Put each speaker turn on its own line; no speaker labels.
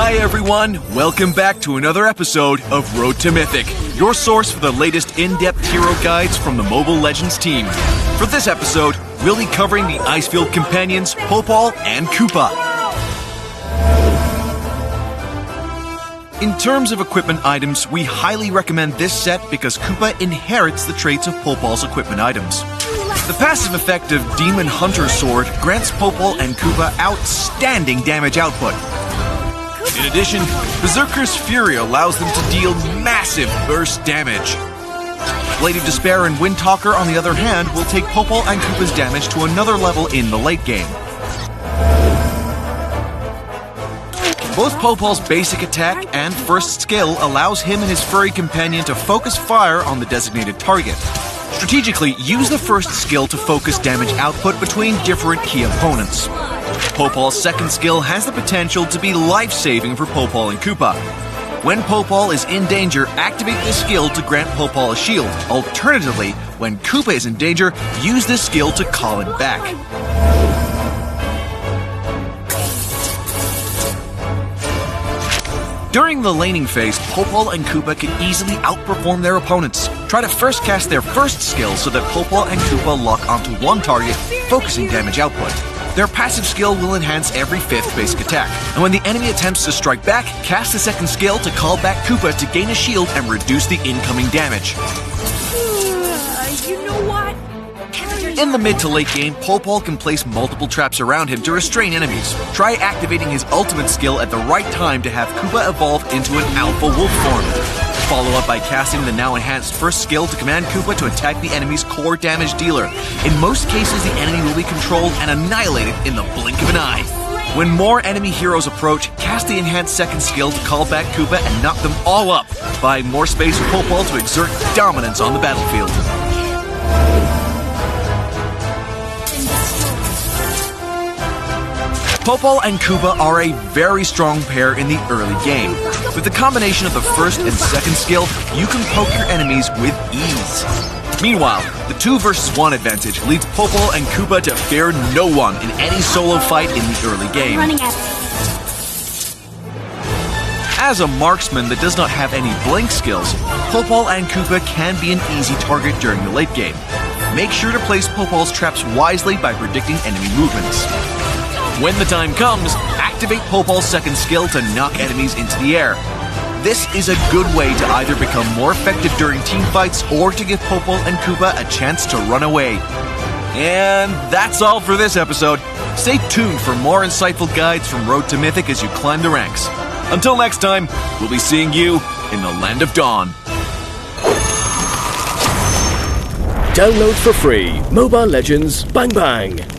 Hi everyone, welcome back to another episode of Road to Mythic, your source for the latest in-depth hero guides from the Mobile Legends team. For this episode, we'll be covering the Icefield companions, Popol and Kupa. In terms of equipment items, we highly recommend this set because Kupa inherits the traits of Popol's equipment items. The passive effect of Demon Hunter's Sword grants Popol and Kupa outstanding damage output. In addition, Berserker's Fury allows them to deal massive burst damage. Blade of Despair and Windtalker, on the other hand, will take Popol and Kupa's damage to another level in the late game. Both Popol's basic attack and first skill allows him and his furry companion to focus fire on the designated target. Strategically, use the first skill to focus damage output between different key opponents. Popol's second skill has the potential to be life-saving for Popol and Kupa. When Popol is in danger, activate this skill to grant Popol a shield. Alternatively, when Kupa is in danger, use this skill to call him back. During the laning phase, Popol and Kupa can easily outperform their opponents. Try to first cast their first skill so that Popol and Kupa lock onto one target, focusing damage output. Their passive skill will enhance every 5th basic attack, and when the enemy attempts to strike back, cast the second skill to call back Kupa to gain a shield and reduce the incoming damage.
You know what?
In the mid to late game, Popol can place multiple traps around him to restrain enemies. Try activating his ultimate skill at the right time to have Kupa evolve into an alpha wolf form. Follow up by casting the now enhanced first skill to command Kupa to attack the enemy's core damage dealer. In most cases, the enemy will be controlled and annihilated in the blink of an eye. When more enemy heroes approach, cast the enhanced second skill to call back Kupa and knock them all up, buying more space for Popol to exert dominance on the battlefield. Popol and Kupa are a very strong pair in the early game. With the combination of the first and second skill, you can poke your enemies with ease. Meanwhile, the 2 versus 1 advantage leads Popol and Kupa to fear no one in any solo fight in the early game. As a marksman that does not have any blink skills, Popol and Kupa can be an easy target during the late game. Make sure to place Popol's traps wisely by predicting enemy movements. When the time comes, activate Popol's second skill to knock enemies into the air. This is a good way to either become more effective during team fights or to give Popol and Kupa a chance to run away. And that's all for this episode. Stay tuned for more insightful guides from Road to Mythic as you climb the ranks. Until next time, we'll be seeing you in the Land of Dawn.
Download for free Mobile Legends Bang Bang.